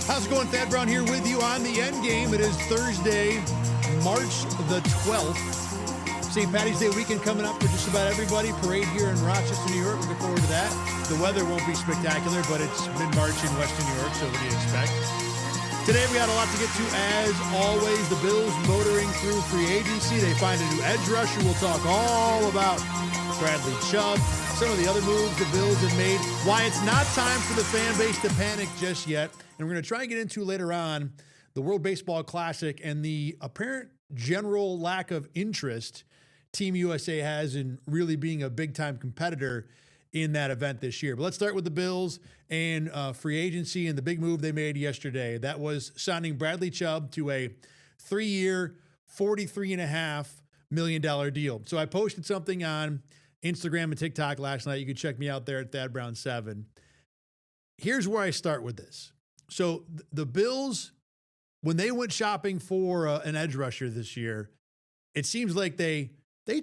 How's it going? Thad Brown here with you on the Endgame. It is Thursday, March the 12th. St. Patty's Day weekend coming up for just about everybody. Parade here in Rochester, New York. Looking forward to that. The weather won't be spectacular, but it's mid-March in Western New York, so what do you expect? Today we got a lot to get to, as always. The Bills motoring through free agency. They find a new edge rusher. We'll talk all about Bradley Chubb, some of the other moves the Bills have made, why it's not time for the fan base to panic just yet. And we're going to try and get into later on the World Baseball Classic and the apparent general lack of interest Team USA has in really being a big-time competitor in that event this year. But let's start with the Bills and free agency and the big move they made yesterday. That was signing Bradley Chubb to a 3-year, $43.5 million deal. So I posted something on Instagram and TikTok last night. You can check me out there at ThadBrown7. Here's where I start with this. So the Bills, when they went shopping for an edge rusher this year, it seems like they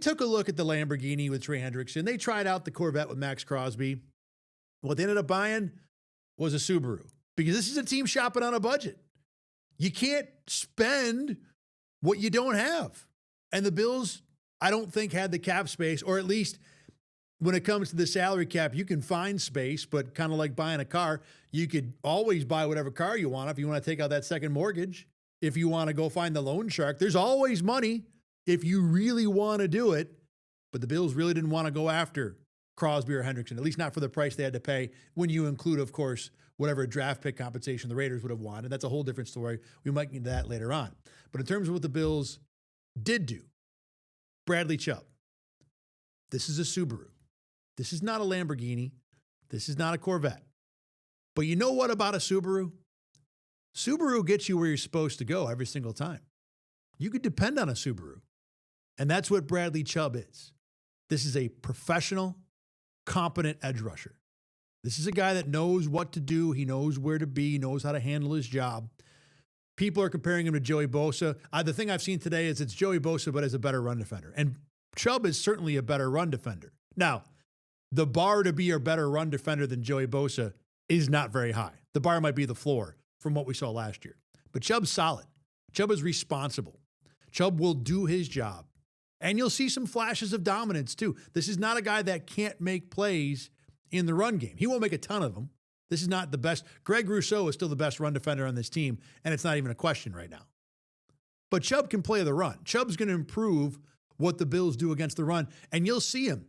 took a look at the Lamborghini with Trey Hendrickson. They tried out the Corvette with Max Crosby. What they ended up buying was a Subaru, because this is a team shopping on a budget. You can't spend what you don't have. And the Bills, I don't think, had the cap space, or at least when it comes to the salary cap, you can find space, but kind of like buying a car, you could always buy whatever car you want if you want to take out that second mortgage. If you want to go find the loan shark, there's always money if you really want to do it. But the Bills really didn't want to go after Crosby or Hendrickson, at least not for the price they had to pay, when you include, of course, whatever draft pick compensation the Raiders would have wanted. That's a whole different story. We might get into that later on. But in terms of what the Bills did do, Bradley Chubb, this is a Subaru. This is not a Lamborghini. This is not a Corvette. But you know what about a Subaru? Subaru gets you where you're supposed to go every single time. You could depend on a Subaru. And that's what Bradley Chubb is. This is a professional, competent edge rusher. This is a guy that knows what to do. He knows where to be. He knows how to handle his job. People are comparing him to Joey Bosa. The thing I've seen today is it's Joey Bosa, but as a better run defender. And Chubb is certainly a better run defender. Now, the bar to be a better run defender than Joey Bosa is not very high. The bar might be the floor from what we saw last year. But Chubb's solid. Chubb is responsible. Chubb will do his job. And you'll see some flashes of dominance too. This is not a guy that can't make plays in the run game. He won't make a ton of them. This is not the best. Greg Rousseau is still the best run defender on this team, and it's not even a question right now. But Chubb can play the run. Chubb's going to improve what the Bills do against the run, and you'll see him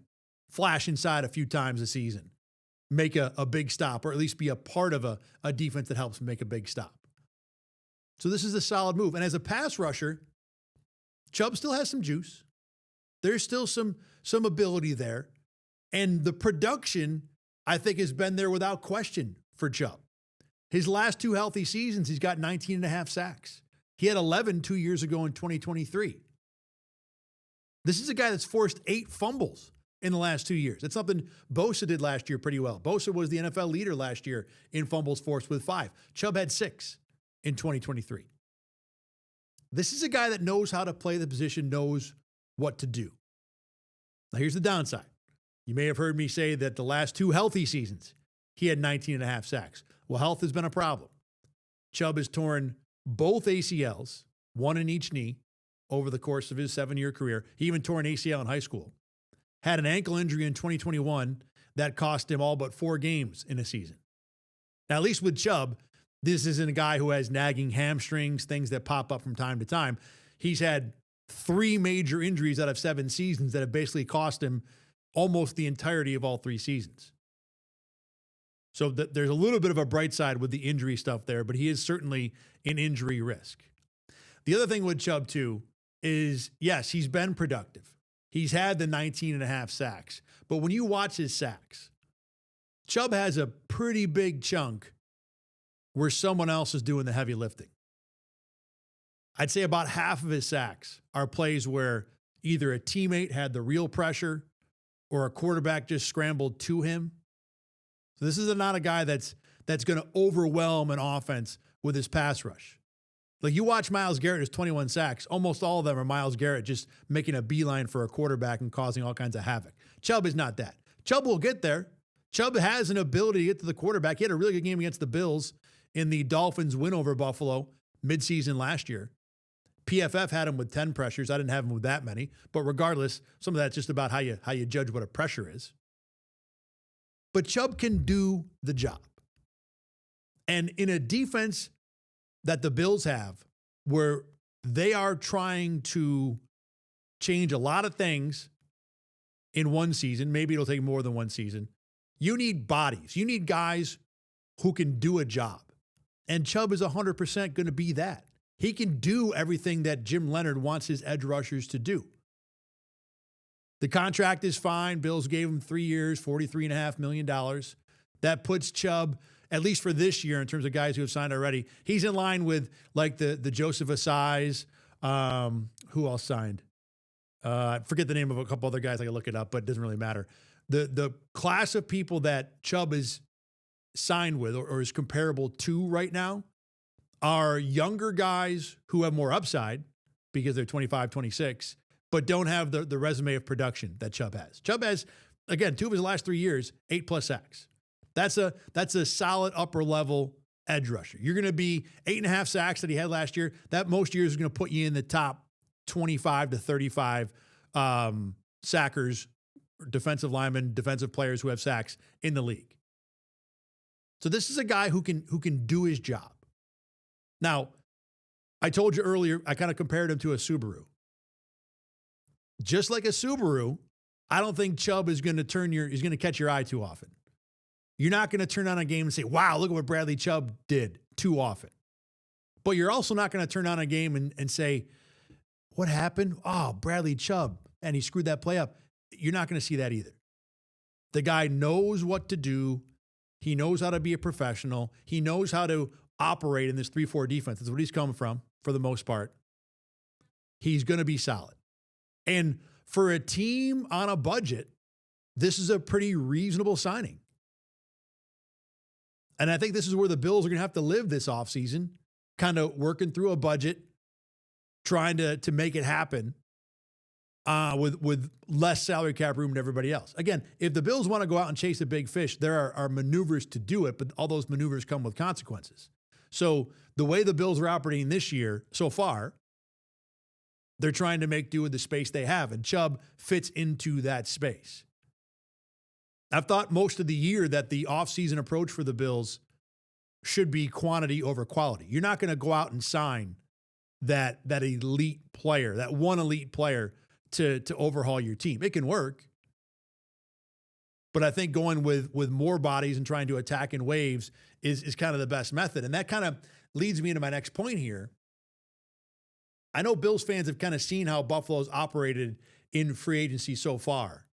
flash inside a few times a season, make a big stop, or at least be a part of a defense that helps make a big stop. So this is a solid move. And as a pass rusher, Chubb still has some juice. There's still some ability there. And the production, I think, has been there without question for Chubb. His last 2 healthy seasons, he's got 19.5 sacks. He had 11 2 years ago in 2023. This is a guy that's forced 8 fumbles in the last 2 years. That's something Bosa did last year pretty well. Bosa was the NFL leader last year in fumbles forced with 5. Chubb had 6 in 2023. This is a guy that knows how to play the position, knows what to do. Now, here's the downside. You may have heard me say that the last 2 healthy seasons, he had 19.5 sacks. Well, health has been a problem. Chubb has torn both ACLs, one in each knee, over the course of his 7-year career. He even tore an ACL in high school. Had an ankle injury in 2021 that cost him all but 4 games in a season. Now, at least with Chubb, this isn't a guy who has nagging hamstrings, things that pop up from time to time. He's had 3 major injuries out of 7 seasons that have basically cost him almost the entirety of all 3 seasons. So there's a little bit of a bright side with the injury stuff there, but he is certainly an injury risk. The other thing with Chubb, too, is, yes, he's been productive. He's had the 19 and a half sacks. But when you watch his sacks, Chubb has a pretty big chunk where someone else is doing the heavy lifting. I'd say about half of his sacks are plays where either a teammate had the real pressure or a quarterback just scrambled to him. So this is not a guy that's going to overwhelm an offense with his pass rush. Like, you watch Myles Garrett, his 21 sacks, almost all of them are Myles Garrett just making a beeline for a quarterback and causing all kinds of havoc. Chubb is not that. Chubb will get there. Chubb has an ability to get to the quarterback. He had a really good game against the Bills in the Dolphins' win over Buffalo midseason last year. PFF had him with 10 pressures. I didn't have him with that many. But regardless, some of that's just about how you judge what a pressure is. But Chubb can do the job. And in a defense that the Bills have, where they are trying to change a lot of things in one season, maybe it'll take more than one season, you need bodies. You need guys who can do a job. And Chubb is 100% going to be that. He can do everything that Jim Leonard wants his edge rushers to do. The contract is fine. Bills gave him 3 years, $43.5 million. That puts Chubb, at least for this year, in terms of guys who have signed already, he's in line with like the Joseph Asai's. Who else signed? I forget the name of a couple other guys. I can look it up, but it doesn't really matter. The class of people that Chubb is signed with or is comparable to right now are younger guys who have more upside because they're 25, 26, but don't have the resume of production that Chubb has. Chubb has, again, 2 of his last 3 years, 8+ sacks. That's a solid upper level edge rusher. You're going to be 8.5 sacks that he had last year. That most years is going to put you in the top 25 to 35 sackers, defensive linemen, defensive players who have sacks in the league. So this is a guy who can do his job. Now, I told you earlier, I kind of compared him to a Subaru. Just like a Subaru, I don't think Chubb is going to catch your eye too often. You're not going to turn on a game and say, wow, look at what Bradley Chubb did too often. But you're also not going to turn on a game and say, what happened? Oh, Bradley Chubb, and he screwed that play up. You're not going to see that either. The guy knows what to do. He knows how to be a professional. He knows how to operate in this 3-4 defense. That's what he's coming from for the most part. He's going to be solid. And for a team on a budget, this is a pretty reasonable signing. And I think this is where the Bills are going to have to live this offseason, kind of working through a budget, trying to make it happen with less salary cap room than everybody else. Again, if the Bills want to go out and chase a big fish, there are maneuvers to do it, but all those maneuvers come with consequences. So the way the Bills are operating this year so far, they're trying to make do with the space they have, and Chubb fits into that space. I've thought most of the year that the offseason approach for the Bills should be quantity over quality. You're not going to go out and sign that elite player, that one elite player to overhaul your team. It can work. But I think going with more bodies and trying to attack in waves is kind of the best method. And that kind of leads me into my next point here. I know Bills fans have kind of seen how Buffalo's operated in free agency so far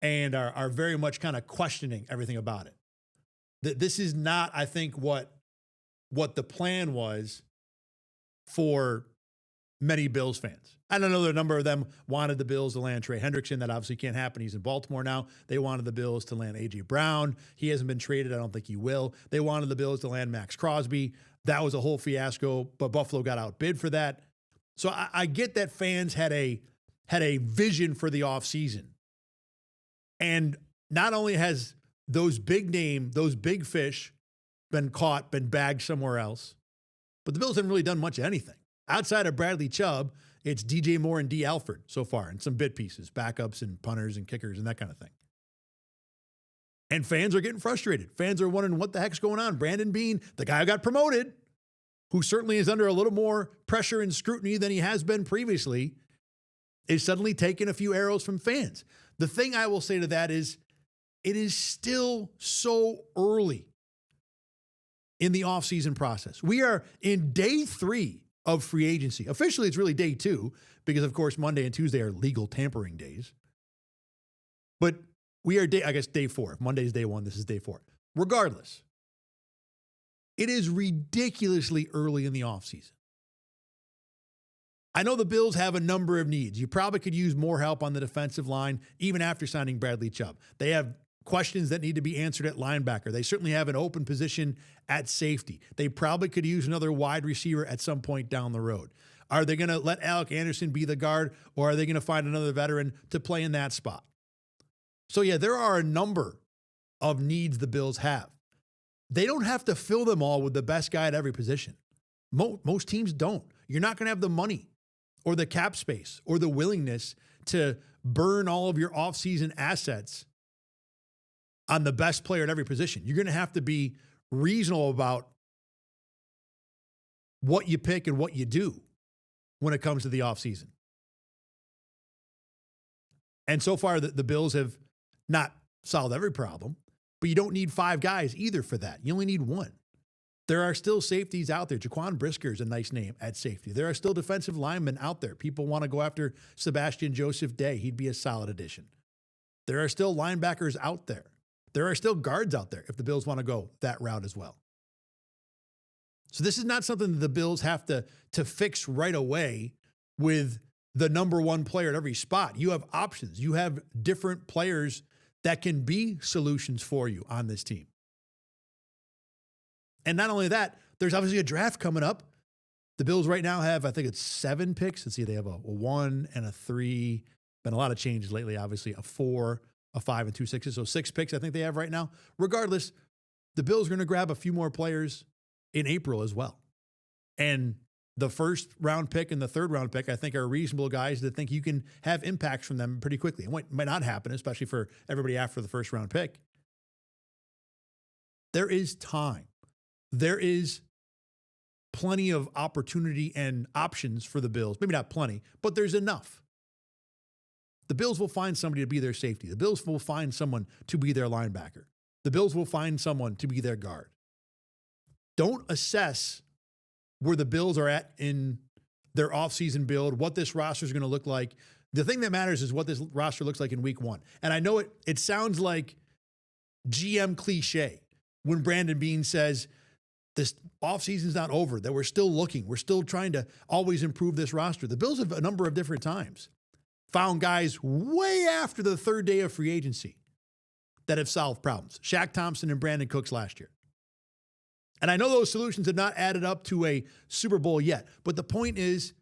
and are very much kind of questioning everything about it. This is not, I think, what the plan was for many Bills fans. I don't know that a number of them wanted the Bills to land Trey Hendrickson. That obviously can't happen. He's in Baltimore now. They wanted the Bills to land A.J. Brown. He hasn't been traded. I don't think he will. They wanted the Bills to land Max Crosby. That was a whole fiasco, but Buffalo got outbid for that. So I get that fans had a vision for the offseason. And not only has those big fish been caught, been bagged somewhere else, but the Bills haven't really done much of anything. Outside of Bradley Chubb, it's DJ Moore and D. Alford so far, and some bit pieces, backups and punters and kickers and that kind of thing. And fans are getting frustrated. Fans are wondering what the heck's going on. Brandon Beane, the guy who got promoted, who certainly is under a little more pressure and scrutiny than he has been previously, is suddenly taking a few arrows from fans. The thing I will say to that is, it is still so early in the offseason process. We are in day 3 of free agency. Officially, it's really day 2 because, of course, Monday and Tuesday are legal tampering days. But we are, day 4. If Monday is day 1, this is day 4. Regardless, it is ridiculously early in the offseason. I know the Bills have a number of needs. You probably could use more help on the defensive line, even after signing Bradley Chubb. They have questions that need to be answered at linebacker. They certainly have an open position at safety. They probably could use another wide receiver at some point down the road. Are they going to let Alec Anderson be the guard, or are they going to find another veteran to play in that spot? So, yeah, there are a number of needs the Bills have. They don't have to fill them all with the best guy at every position. Most teams don't. You're not going to have the money or the cap space or the willingness to burn all of your offseason assets on the best player at every position. You're going to have to be reasonable about what you pick and what you do when it comes to the offseason. And so far, the Bills have not solved every problem, but you don't need 5 guys either for that. You only need 1. There are still safeties out there. Jaquan Brisker is a nice name at safety. There are still defensive linemen out there. People want to go after Sebastian Joseph Day. He'd be a solid addition. There are still linebackers out there. There are still guards out there if the Bills want to go that route as well. So this is not something that the Bills have to fix right away with the number 1 player at every spot. You have options. You have different players that can be solutions for you on this team. And not only that, there's obviously a draft coming up. The Bills right now have, I think it's 7 picks. Let's see, they have a 1 and a 3. Been a lot of changes lately, obviously. A 4, a 5, and 2 6s. So 6 picks I think they have right now. Regardless, the Bills are going to grab a few more players in April as well. And the first round pick and the third round pick, I think, are reasonable guys that think you can have impacts from them pretty quickly. It might not happen, especially for everybody after the first round pick. There is time. There is plenty of opportunity and options for the Bills. Maybe not plenty, but there's enough. The Bills will find somebody to be their safety. The Bills will find someone to be their linebacker. The Bills will find someone to be their guard. Don't assess where the Bills are at in their offseason build, what this roster is going to look like. The thing that matters is what this roster looks like in week 1. And I know it sounds like GM cliche when Brandon Beane says this offseason's not over, that we're still looking. We're still trying to always improve this roster. The Bills have a number of different times found guys way after the 3rd day of free agency that have solved problems. Shaq Thompson and Brandon Cooks last year. And I know those solutions have not added up to a Super Bowl yet, but the point is,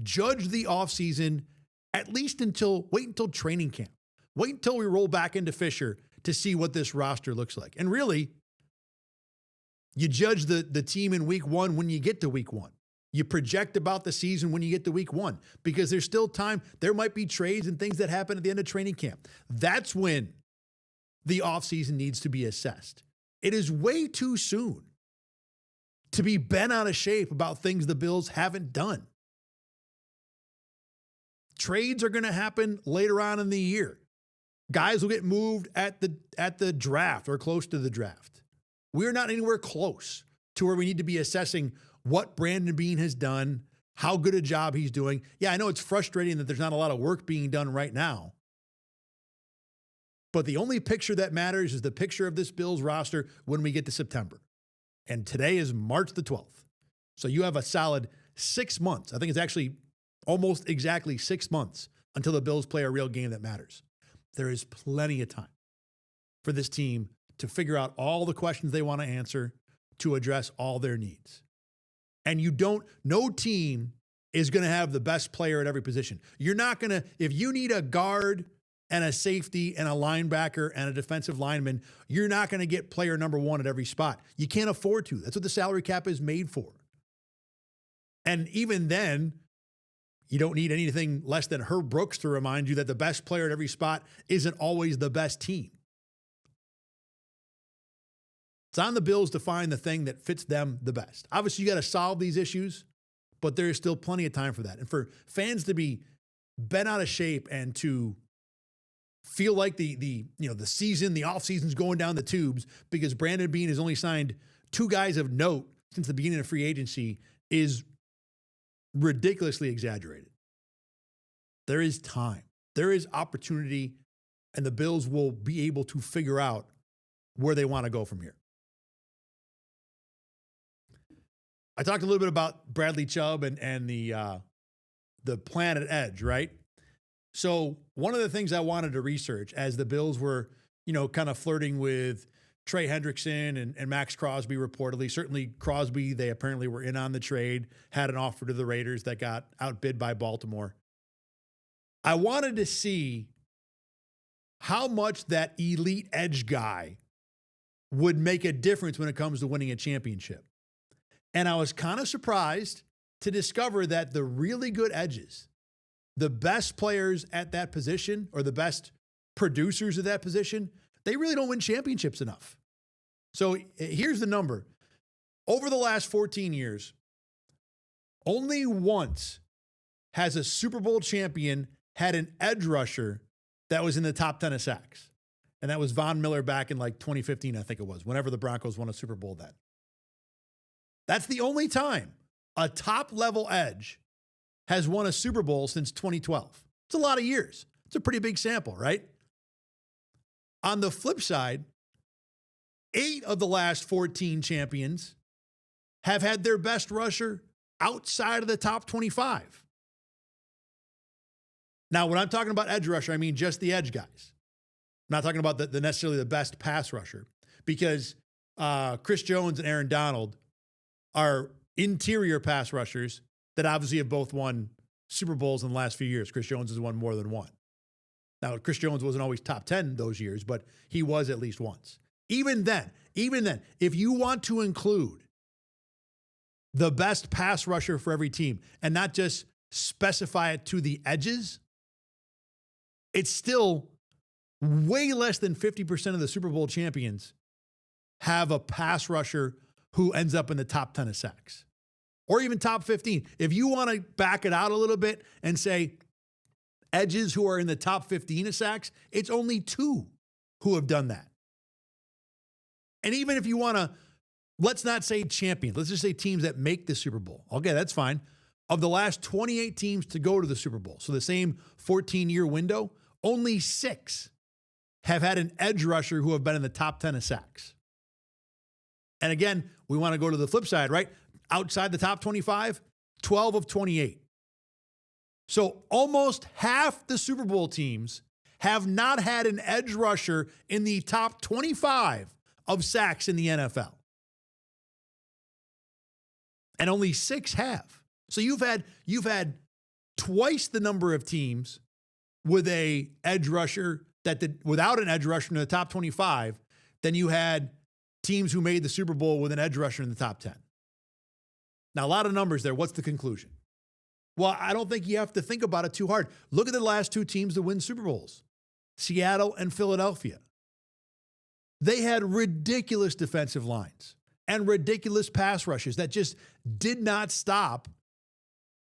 judge the offseason at least wait until training camp. Wait until we roll back into Fisher to see what this roster looks like. And really, you judge the team in week 1 when you get to week 1. You project about the season when you get to week 1 because there's still time. There might be trades and things that happen at the end of training camp. That's when the offseason needs to be assessed. It is way too soon to be bent out of shape about things the Bills haven't done. Trades are going to happen later on in the year. Guys will get moved at the draft or close to the draft. We're not anywhere close to where we need to be assessing what Brandon Beane has done, how good a job he's doing. Yeah, I know it's frustrating that there's not a lot of work being done right now. But the only picture that matters is the picture of this Bills roster when we get to September. And today is March the 12th. So you have a solid 6 months. I think it's actually almost exactly 6 months until the Bills play a real game that matters. There is plenty of time for this team to figure out all the questions they want to answer, to address all their needs. And no team is going to have the best player at every position. You're not going to, if you need a guard and a safety and a linebacker and a defensive lineman, you're not going to get player number 1 at every spot. You can't afford to. That's what the salary cap is made for. And even then, you don't need anything less than Herb Brooks to remind you that the best player at every spot isn't always the best team. It's on the Bills to find the thing that fits them the best. Obviously, you got to solve these issues, but there is still plenty of time for that. And for fans to be bent out of shape and to feel like the season, the offseason's going down the tubes because Brandon Beane has only signed 2 guys of note since the beginning of free agency is ridiculously exaggerated. There is time. There is opportunity, and the Bills will be able to figure out where they want to go from here. I talked a little bit about Bradley Chubb and the plan at edge, right? So one of the things I wanted to research as the Bills were, kind of flirting with Trey Hendrickson and Max Crosby reportedly. Certainly Crosby, they apparently were in on the trade, had an offer to the Raiders that got outbid by Baltimore. I wanted to see how much that elite edge guy would make a difference when it comes to winning a championship. And I was kind of surprised to discover that the really good edges, the best players at that position or the best producers of that position, they really don't win championships enough. So here's the number. Over the last 14 years, only once has a Super Bowl champion had an edge rusher that was in the top 10 of sacks. And that was Von Miller back in 2015, I think it was, whenever the Broncos won a Super Bowl then. That's the only time a top-level edge has won a Super Bowl since 2012. It's a lot of years. It's a pretty big sample, right? On the flip side, 8 of the last 14 champions have had their best rusher outside of the top 25. Now, when I'm talking about edge rusher, I mean just the edge guys. I'm not talking about the necessarily the best pass rusher, because Chris Jones and Aaron Donald are interior pass rushers that obviously have both won Super Bowls in the last few years. Chris Jones has won more than one. Now, Chris Jones wasn't always top 10 those years, but he was at least once. Even then, if you want to include the best pass rusher for every team and not just specify it to the edges, it's still way less than 50% of the Super Bowl champions have a pass rusher who ends up in the top 10 of sacks or even top 15. If you want to back it out a little bit and say edges who are in the top 15 of sacks, it's only 2 who have done that. And even if you want to, let's not say champions, let's just say teams that make the Super Bowl. Okay, that's fine. Of the last 28 teams to go to the Super Bowl, so the same 14-year window, only 6 have had an edge rusher who have been in the top 10 of sacks. And again, we want to go to the flip side, right? Outside the top 25, 12 of 28. So almost half the Super Bowl teams have not had an edge rusher in the top 25 of sacks in the NFL. And only 6 have. So you've had twice the number of teams with a edge rusher without an edge rusher in the top 25 than you had teams who made the Super Bowl with an edge rusher in the top 10. Now, a lot of numbers there. What's the conclusion? Well, I don't think you have to think about it too hard. Look at the last 2 teams that win Super Bowls, Seattle and Philadelphia. They had ridiculous defensive lines and ridiculous pass rushes that just did not stop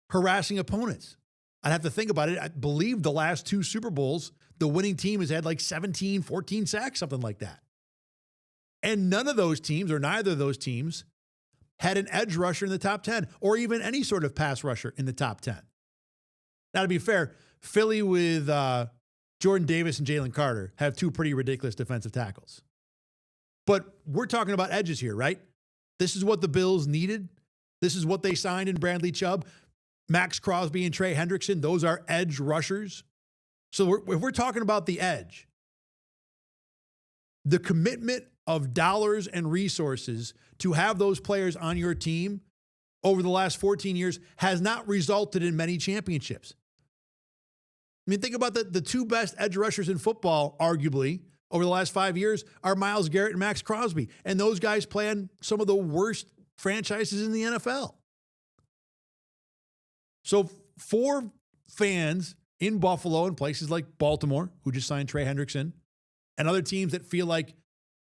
harassing opponents. I'd have to think about it. I believe the last 2 Super Bowls, the winning team has had 17, 14 sacks, something like that. And none of those teams, or neither of those teams, had an edge rusher in the top 10 or even any sort of pass rusher in the top 10. Now, to be fair, Philly with Jordan Davis and Jalen Carter have 2 pretty ridiculous defensive tackles. But we're talking about edges here, right? This is what the Bills needed. This is what they signed in Bradley Chubb. Max Crosby and Trey Hendrickson, those are edge rushers. So if we're talking about the edge, the commitment of dollars and resources to have those players on your team over the last 14 years has not resulted in many championships. I mean, think about the 2 best edge rushers in football, arguably, over the last 5 years are Myles Garrett and Max Crosby. And those guys play on some of the worst franchises in the NFL. So for fans in Buffalo and places like Baltimore, who just signed Trey Hendrickson, and other teams that feel like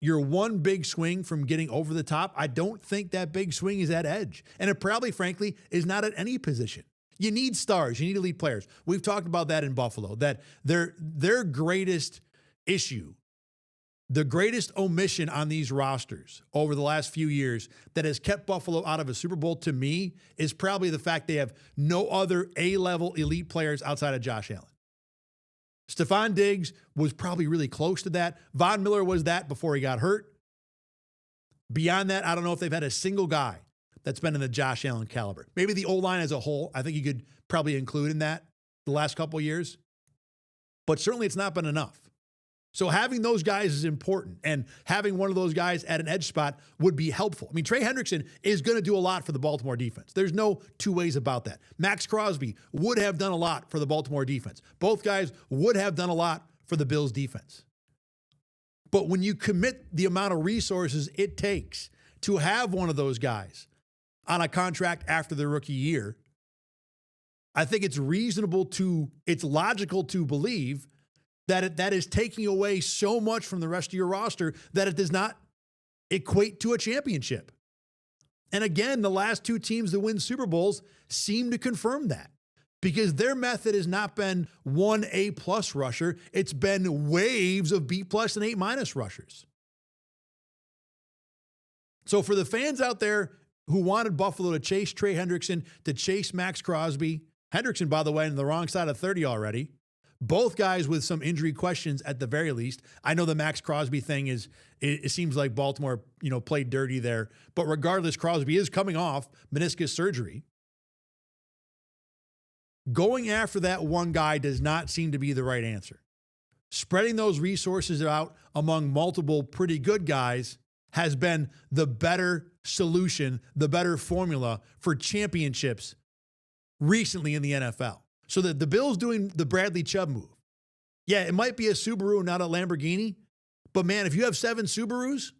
you're one big swing from getting over the top, I don't think that big swing is at edge. And it probably, frankly, is not at any position. You need stars. You need elite players. We've talked about that in Buffalo, that their greatest issue, the greatest omission on these rosters over the last few years that has kept Buffalo out of a Super Bowl, to me, is probably the fact they have no other A-level elite players outside of Josh Allen. Stephon Diggs was probably really close to that. Von Miller was that before he got hurt. Beyond that, I don't know if they've had a single guy that's been in the Josh Allen caliber. Maybe the O-line as a whole, I think you could probably include in that the last couple of years. But certainly it's not been enough. So having those guys is important, and having one of those guys at an edge spot would be helpful. I mean, Trey Hendrickson is going to do a lot for the Baltimore defense. There's no two ways about that. Max Crosby would have done a lot for the Baltimore defense. Both guys would have done a lot for the Bills defense. But when you commit the amount of resources it takes to have one of those guys on a contract after their rookie year, I think it's logical to believe that is taking away so much from the rest of your roster that it does not equate to a championship. And again, the last two teams that win Super Bowls seem to confirm that, because their method has not been one A-plus rusher. It's been waves of B-plus and A-minus rushers. So for the fans out there who wanted Buffalo to chase Trey Hendrickson, to chase Max Crosby, Hendrickson, by the way, on the wrong side of 30 already, both guys with some injury questions at the very least. I know the Max Crosby thing it seems like Baltimore, played dirty there. But regardless, Crosby is coming off meniscus surgery. Going after that one guy does not seem to be the right answer. Spreading those resources out among multiple pretty good guys has been the better solution, the better formula for championships recently in the NFL. So that the Bills doing the Bradley Chubb move. Yeah, it might be a Subaru, not a Lamborghini. But man, if you have 7 Subarus,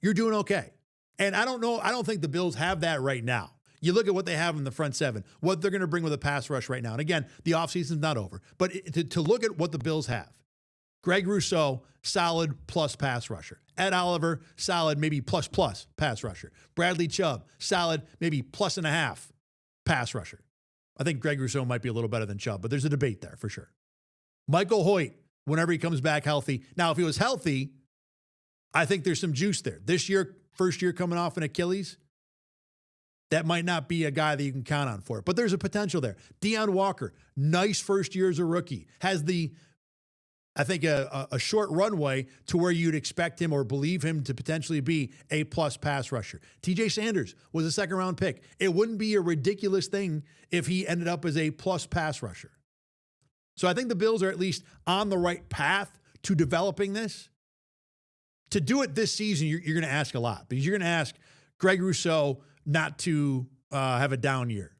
you're doing okay. And I don't think the Bills have that right now. You look at what they have in the front 7, what they're going to bring with a pass rush right now. And again, the offseason's not over. But to look at what the Bills have, Greg Rousseau, solid plus pass rusher. Ed Oliver, solid maybe plus pass rusher. Bradley Chubb, solid maybe plus and a half pass rusher. I think Greg Rousseau might be a little better than Chubb, but there's a debate there for sure. Michael Hoyt, whenever he comes back healthy. Now, if he was healthy, I think there's some juice there. This year, first year coming off an Achilles, that might not be a guy that you can count on for it, but there's a potential there. Deion Walker, nice first year as a rookie, has I think a short runway to where you'd expect him or believe him to potentially be a plus pass rusher. TJ Sanders was a second-round pick. It wouldn't be a ridiculous thing if he ended up as a plus pass rusher. So I think the Bills are at least on the right path to developing this. To do it this season, you're going to ask a lot, because you're going to ask Greg Rousseau not to have a down year.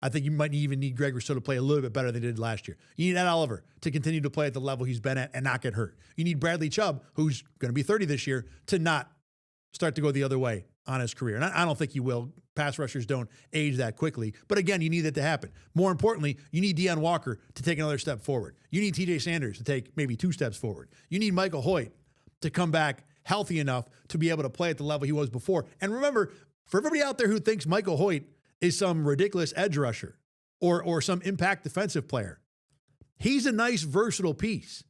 I think you might even need Greg Rousseau to play a little bit better than he did last year. You need Ed Oliver to continue to play at the level he's been at and not get hurt. You need Bradley Chubb, who's going to be 30 this year, to not start to go the other way on his career. And I don't think he will. Pass rushers don't age that quickly. But again, you need that to happen. More importantly, you need Deion Walker to take another step forward. You need TJ Sanders to take maybe 2 steps forward. You need Michael Hoyt to come back healthy enough to be able to play at the level he was before. And remember, for everybody out there who thinks Michael Hoyt is some ridiculous edge rusher or some impact defensive player, he's a nice, versatile piece.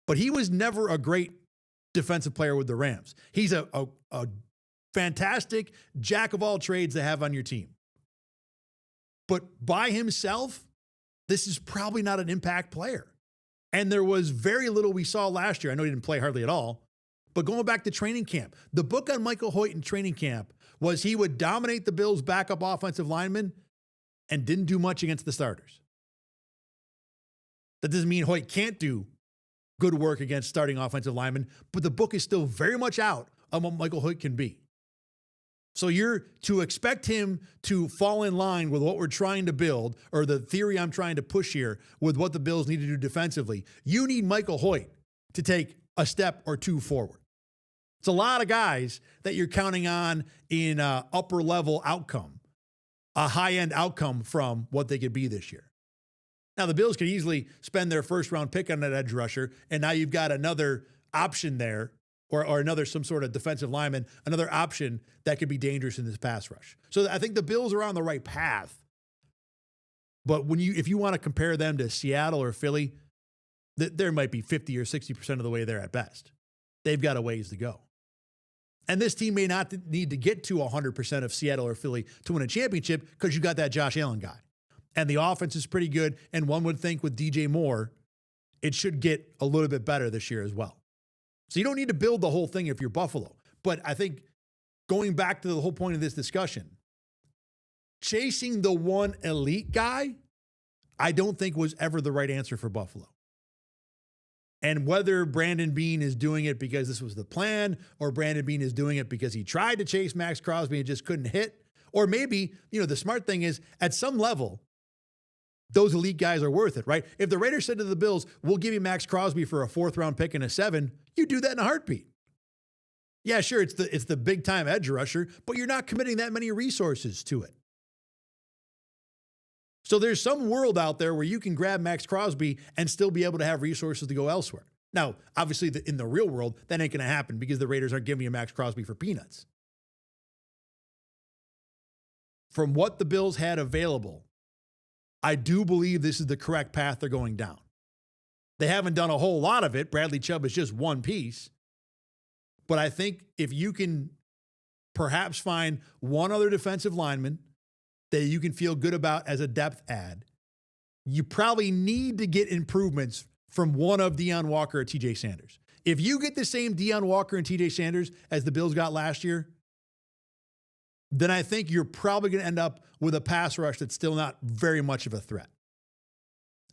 But he was never a great defensive player with the Rams. He's a fantastic jack of all trades to have on your team. But by himself, this is probably not an impact player. And there was very little we saw last year. I know he didn't play hardly at all. But going back to training camp, the book on Michael Hoyt in training camp was he would dominate the Bills' backup offensive linemen and didn't do much against the starters. That doesn't mean Hoyt can't do good work against starting offensive linemen, but the book is still very much out on what Michael Hoyt can be. So you're to expect him to fall in line with what we're trying to build, or the theory I'm trying to push here with what the Bills need to do defensively. You need Michael Hoyt to take a step or 2 forward. It's a lot of guys that you're counting on in upper level outcome, a high-end outcome from what they could be this year. Now, the Bills could easily spend their first-round pick on that edge rusher, and now you've got another option there, or another some sort of defensive lineman, another option that could be dangerous in this pass rush. So I think the Bills are on the right path. But if you want to compare them to Seattle or Philly, there might be 50 or 60% of the way there at best. They've got a ways to go. And this team may not need to get to 100% of Seattle or Philly to win a championship because you got that Josh Allen guy. And the offense is pretty good. And one would think with DJ Moore, it should get a little bit better this year as well. So you don't need to build the whole thing if you're Buffalo. But I think going back to the whole point of this discussion, chasing the one elite guy, I don't think was ever the right answer for Buffalo. And whether Brandon Beane is doing it because this was the plan, or Brandon Beane is doing it because he tried to chase Max Crosby and just couldn't hit, or maybe, the smart thing is at some level, those elite guys are worth it, right? If the Raiders said to the Bills, we'll give you Max Crosby for a 4th-round pick and a 7, you do that in a heartbeat. Yeah, sure, it's the big-time edge rusher, but you're not committing that many resources to it. So there's some world out there where you can grab Max Crosby and still be able to have resources to go elsewhere. Now, obviously, in the real world, that ain't going to happen because the Raiders aren't giving you Max Crosby for peanuts. From what the Bills had available, I do believe this is the correct path they're going down. They haven't done a whole lot of it. Bradley Chubb is just one piece. But I think if you can perhaps find one other defensive lineman that you can feel good about as a depth add, you probably need to get improvements from one of Deion Walker or TJ Sanders. If you get the same Deion Walker and TJ Sanders as the Bills got last year, then I think you're probably going to end up with a pass rush that's still not very much of a threat.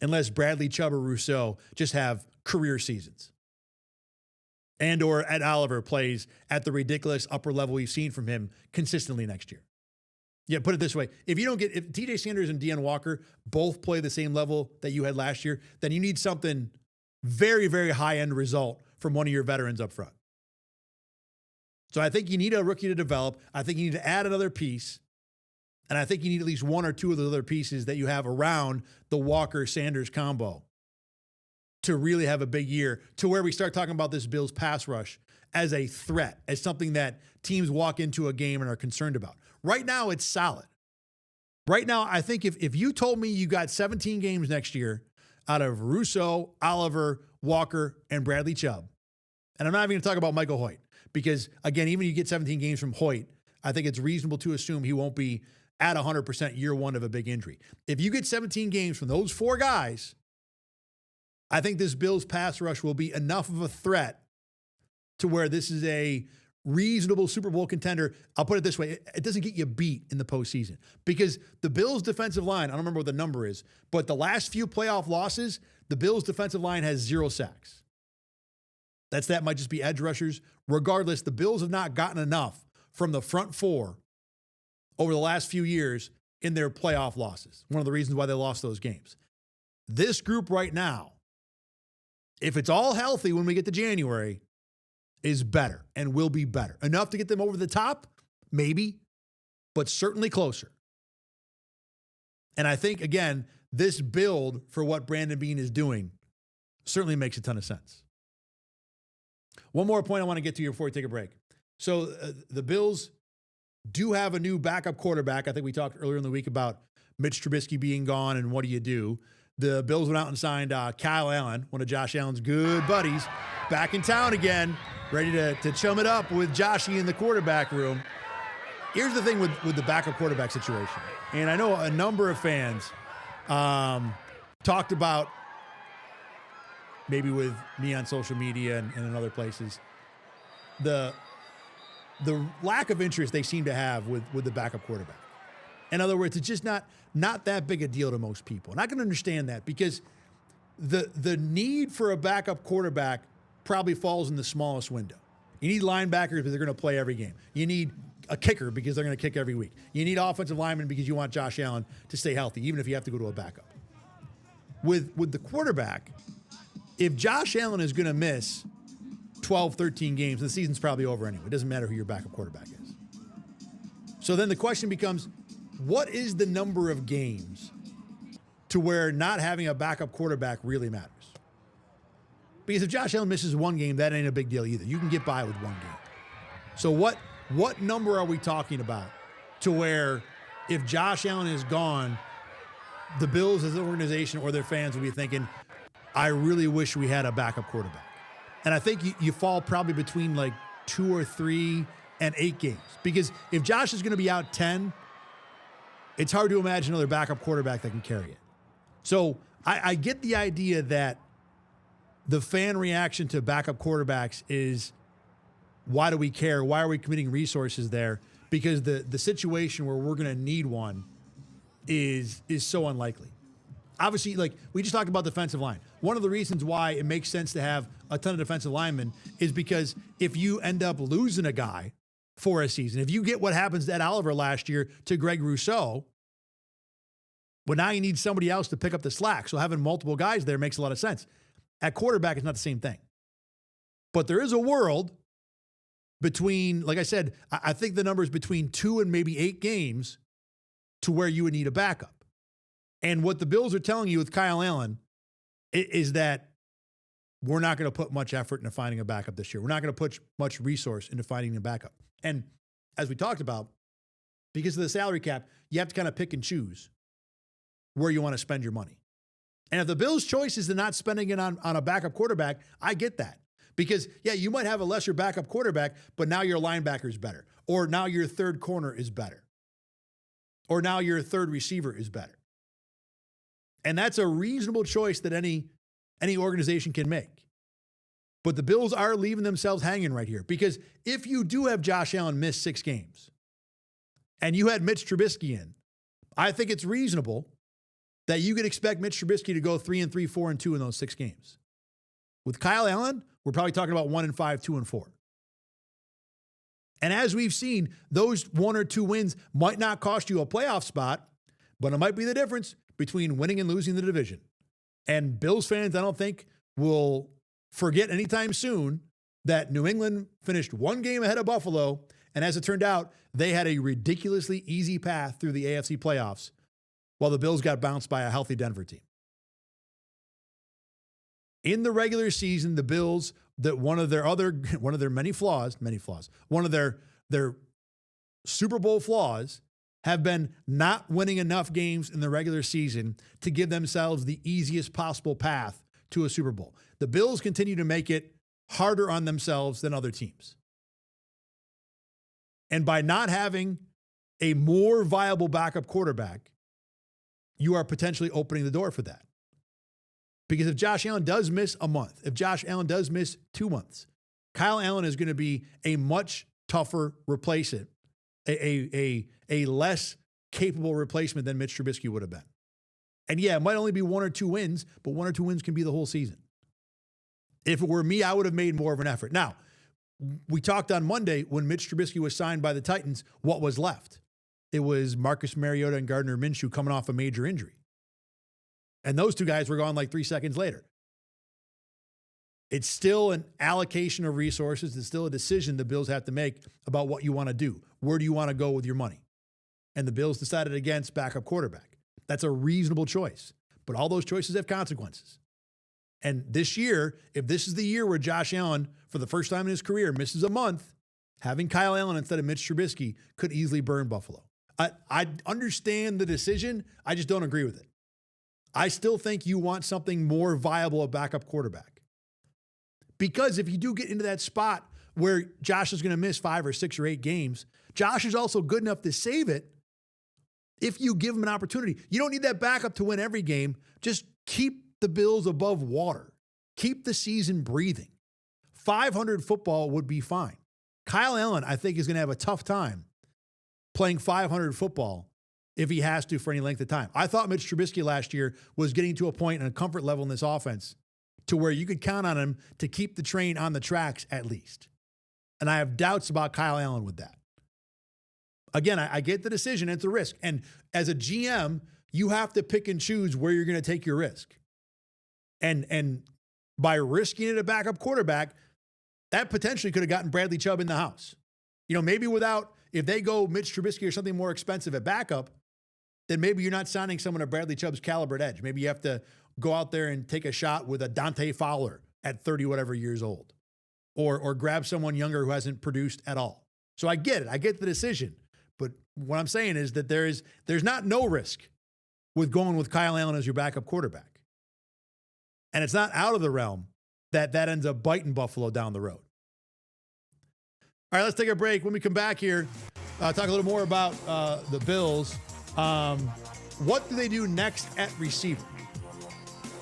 Unless Bradley Chubb or Rousseau just have career seasons. And or Ed Oliver plays at the ridiculous upper level we've seen from him consistently next year. Yeah, put it this way. If TJ Sanders and Deion Walker both play the same level that you had last year, then you need something very, very high-end result from one of your veterans up front. So I think you need a rookie to develop. I think you need to add another piece. And I think you need at least one or two of the other pieces that you have around the Walker-Sanders combo to really have a big year, to where we start talking about this Bills pass rush as a threat, as something that teams walk into a game and are concerned about. Right now, it's solid. Right now, I think if you told me you got 17 games next year out of Rousseau, Oliver, Walker, and Bradley Chubb, and I'm not even going to talk about Michael Hoyt, because, again, even if you get 17 games from Hoyt, I think it's reasonable to assume he won't be at 100% year one of a big injury. If you get 17 games from those 4 guys, I think this Bills pass rush will be enough of a threat to where this is a reasonable Super Bowl contender. I'll put it this way. It doesn't get you beat in the postseason because the Bills defensive line, I don't remember what the number is, but the last few playoff losses, the Bills defensive line has 0 sacks. That might just be edge rushers. Regardless, the Bills have not gotten enough from the front 4 over the last few years in their playoff losses. One of the reasons why they lost those games. This group right now, if it's all healthy when we get to January, is better and will be better. Enough to get them over the top? Maybe, but certainly closer. And I think, again, this build for what Brandon Beane is doing certainly makes a ton of sense. One more point I want to get to here before we take a break. So the Bills do have a new backup quarterback. I think we talked earlier in the week about Mitch Trubisky being gone and what do you do? The Bills went out and signed Kyle Allen, one of Josh Allen's good buddies, back in town again, ready to chum it up with Joshy in the quarterback room. Here's the thing with the backup quarterback situation. And I know a number of fans talked about, maybe with me on social media and in other places, the lack of interest they seem to have with the backup quarterback. In other words, it's just not that big a deal to most people. And I can understand that because the need for a backup quarterback probably falls in the smallest window. You need linebackers because they're going to play every game. You need a kicker because they're going to kick every week. You need offensive linemen because you want Josh Allen to stay healthy, even if you have to go to a backup. With the quarterback, if Josh Allen is going to miss 12, 13 games, the season's probably over anyway. It doesn't matter who your backup quarterback is. So then the question becomes, what is the number of games to where not having a backup quarterback really matters? Because if Josh Allen misses one game, that ain't a big deal either. You can get by with one game. So what number are we talking about to where if Josh Allen is gone, the Bills as an organization or their fans will be thinking, I really wish we had a backup quarterback. And I think you fall probably between like 2 or 3 and 8 games. Because if Josh is going to be out 10, it's hard to imagine another backup quarterback that can carry it. So I get the idea that the fan reaction to backup quarterbacks is, why do we care? Why are we committing resources there? Because the situation where we're going to need one is so unlikely. Obviously, like we just talked about defensive line. One of the reasons why it makes sense to have a ton of defensive linemen is because if you end up losing a guy for a season, if you get what happens to Ed Oliver last year to Greg Rousseau, well, now you need somebody else to pick up the slack. So having multiple guys there makes a lot of sense. At quarterback, it's not the same thing. But there is a world between, like I said, I think the number is between 2 and maybe 8 games to where you would need a backup. And what the Bills are telling you with Kyle Allen is that we're not going to put much effort into finding a backup this year. We're not going to put much resource into finding a backup. And as we talked about, because of the salary cap, you have to kind of pick and choose where you want to spend your money. And if the Bills' choice is to not spending it on a backup quarterback, I get that. Because, yeah, you might have a lesser backup quarterback, but now your linebacker is better. Or now your third corner is better. Or now your third receiver is better. And that's a reasonable choice that any organization can make. But the Bills are leaving themselves hanging right here. Because if you do have Josh Allen miss 6 games and you had Mitch Trubisky in, I think it's reasonable that you could expect Mitch Trubisky to go 3-3, 4-2 in those 6 games. With Kyle Allen, we're probably talking about 1-5, 2-4. And as we've seen, those 1 or 2 wins might not cost you a playoff spot, but it might be the difference between winning and losing the division. And Bills fans, I don't think, will forget anytime soon that New England finished 1 game ahead of Buffalo, and as it turned out, they had a ridiculously easy path through the AFC playoffs, while the Bills got bounced by a healthy Denver team. In the regular season, the Bills, one of their many flaws, one of their Super Bowl flaws have been not winning enough games in the regular season to give themselves the easiest possible path to a Super Bowl. The Bills continue to make it harder on themselves than other teams. And by not having a more viable backup quarterback, you are potentially opening the door for that. Because if Josh Allen does miss a month, if Josh Allen does miss 2 months, Kyle Allen is going to be a much tougher replacement, a less capable replacement than Mitch Trubisky would have been. And yeah, it might only be 1 or 2 wins, but 1 or 2 wins can be the whole season. If it were me, I would have made more of an effort. Now, we talked on Monday when Mitch Trubisky was signed by the Titans, what was left? It was Marcus Mariota and Gardner Minshew coming off a major injury. And those 2 guys were gone like 3 seconds later. It's still an allocation of resources. It's still a decision the Bills have to make about what you want to do. Where do you want to go with your money? And the Bills decided against backup quarterback. That's a reasonable choice. But all those choices have consequences. And this year, if this is the year where Josh Allen, for the first time in his career, misses a month, having Kyle Allen instead of Mitch Trubisky could easily burn Buffalo. I understand the decision. I just don't agree with it. I still think you want something more viable, a backup quarterback. Because if you do get into that spot where Josh is going to miss 5 or 6 or 8 games, Josh is also good enough to save it if you give him an opportunity. You don't need that backup to win every game. Just keep the Bills above water. Keep the season breathing. 500 football would be fine. Kyle Allen, I think, is going to have a tough time playing 500 football if he has to for any length of time. I thought Mitch Trubisky last year was getting to a point and a comfort level in this offense to where you could count on him to keep the train on the tracks at least. And I have doubts about Kyle Allen with that. Again, I get the decision. It's a risk. And as a GM, you have to pick and choose where you're going to take your risk. And by risking it a backup quarterback, that potentially could have gotten Bradley Chubb in the house. You know, maybe if they go Mitch Trubisky or something more expensive at backup, then maybe you're not signing someone at Bradley Chubb's caliber at edge. Maybe you have to go out there and take a shot with a Dante Fowler at 30 whatever years old, or grab someone younger who hasn't produced at all. So I get it. I get the decision. But what I'm saying is that there's not no risk with going with Kyle Allen as your backup quarterback. And it's not out of the realm that ends up biting Buffalo down the road. All right, let's take a break. When we come back here, talk a little more about the Bills. What do they do next at receiver?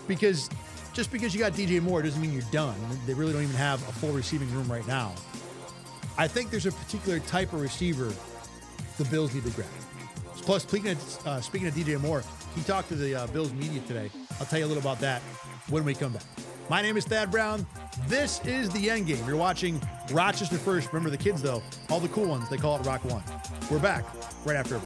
Because just because you got DJ Moore doesn't mean you're done. They really don't even have a full receiving room right now. I think there's a particular type of receiver the Bills need to grab. Plus, speaking of DJ Moore, he talked to the Bills media today. I'll tell you a little about that when we come back. My name is Thad Brown. This is the Endgame. You're watching Rochester First. Remember the kids, though, all the cool ones, they call it Rock One. We're back right after.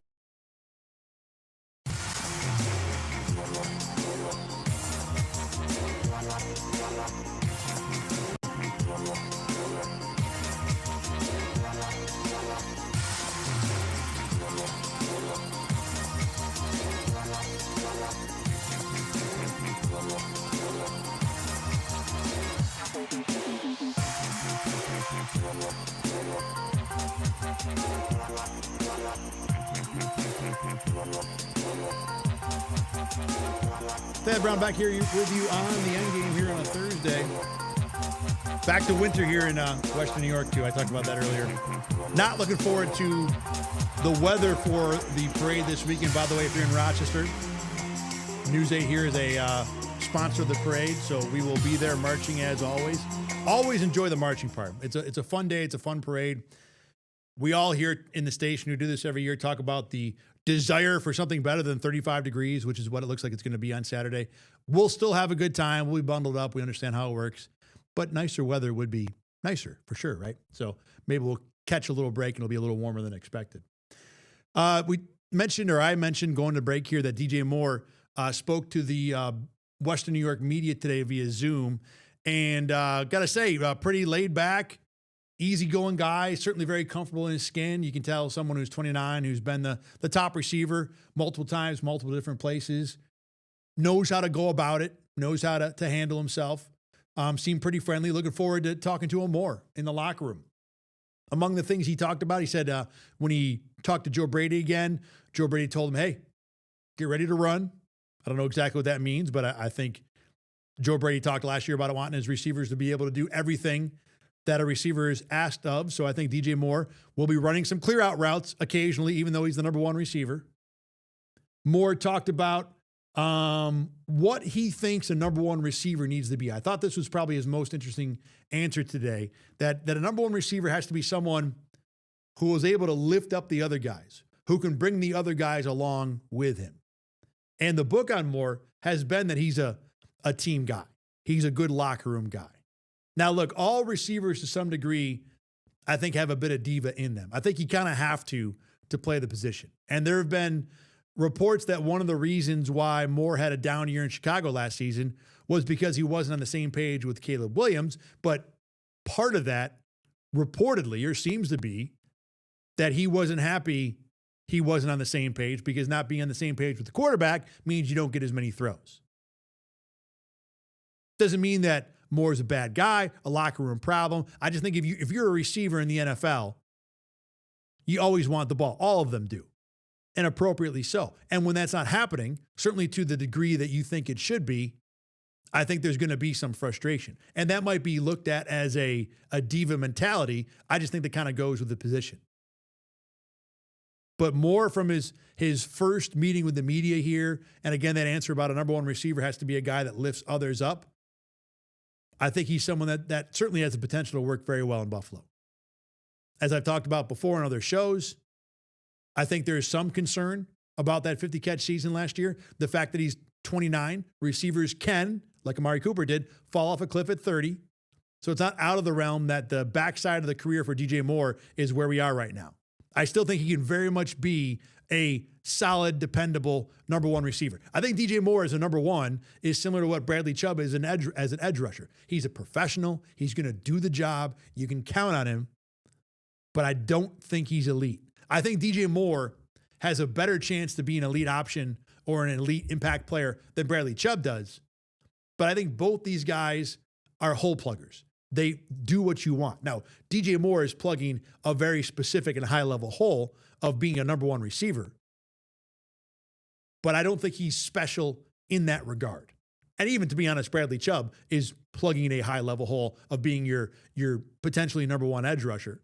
Thad Brown back here with you on the Endgame here on a Thursday. Back to winter here in Western New York, too. I talked about that earlier. Not looking forward to the weather for the parade this weekend. By the way, if you're in Rochester, News 8 here is a sponsor of the parade, so we will be there marching as always. Always enjoy the marching part. It's a fun day. It's a fun parade. We all here in the station who do this every year talk about the desire for something better than 35 degrees, which is what it looks like it's going to be on Saturday. We'll still have a good time. We'll be bundled up. We understand how it works. But nicer weather would be nicer for sure, right? So maybe we'll catch a little break and it'll be a little warmer than expected. I mentioned going to break here that DJ Moore spoke to the Western New York media today via Zoom. And got to say, pretty laid back, easygoing guy, certainly very comfortable in his skin. You can tell someone who's 29, who's been the top receiver multiple times, multiple different places, knows how to go about it, knows how to handle himself. Seemed pretty friendly. Looking forward to talking to him more in the locker room. Among the things he talked about, he said when he talked to Joe Brady again, Joe Brady told him, hey, get ready to run. I don't know exactly what that means, but I think Joe Brady talked last year about wanting his receivers to be able to do everything that a receiver is asked of. So I think DJ Moore will be running some clear out routes occasionally, even though he's the number one receiver. Moore talked about what he thinks a number one receiver needs to be. I thought this was probably his most interesting answer today, that a number one receiver has to be someone who is able to lift up the other guys, who can bring the other guys along with him. And the book on Moore has been that he's a team guy. He's a good locker room guy. Now, look, all receivers to some degree, I think, have a bit of diva in them. I think you kind of have to play the position. And there have been reports that one of the reasons why Moore had a down year in Chicago last season was because he wasn't on the same page with Caleb Williams. But part of that, reportedly, or seems to be, that he wasn't happy he wasn't on the same page, because not being on the same page with the quarterback means you don't get as many throws. Doesn't mean that Moore's a bad guy, a locker room problem. I just think if you're a receiver in the NFL, you always want the ball. All of them do, and appropriately so. And when that's not happening, certainly to the degree that you think it should be, I think there's going to be some frustration. And that might be looked at as a diva mentality. I just think that kind of goes with the position. But Moore, from his first meeting with the media here, and again, that answer about a number one receiver has to be a guy that lifts others up, I think he's someone that certainly has the potential to work very well in Buffalo. As I've talked about before on other shows, I think there's some concern about that 50-catch season last year. The fact that he's 29, receivers can, like Amari Cooper did, fall off a cliff at 30. So it's not out of the realm that the backside of the career for DJ Moore is where we are right now. I still think he can very much be a solid, dependable number one receiver. I think DJ Moore as a number one is similar to what Bradley Chubb is as an edge rusher. He's a professional. He's going to do the job. You can count on him, but I don't think he's elite. I think DJ Moore has a better chance to be an elite option or an elite impact player than Bradley Chubb does. But I think both these guys are hole pluggers. They do what you want. Now, DJ Moore is plugging a very specific and high-level hole of being a number one receiver. but I don't think he's special in that regard. And even, to be honest, Bradley Chubb is plugging in a high-level hole of being your potentially number one edge rusher.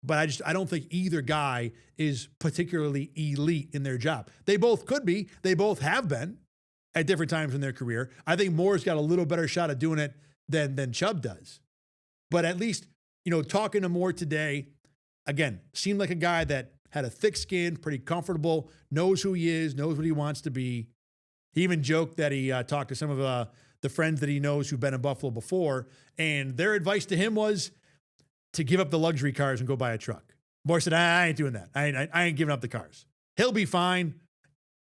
But I don't think either guy is particularly elite in their job. They both could be. They both have been at different times in their career. I think Moore's got a little better shot at doing it than Chubb does. But at least, talking to Moore today, again, seemed like a guy that had a thick skin, pretty comfortable, knows who he is, knows what he wants to be. He even joked that he talked to some of the friends that he knows who've been in Buffalo before, and their advice to him was to give up the luxury cars and go buy a truck. Moore said, I ain't doing that. I ain't giving up the cars. He'll be fine.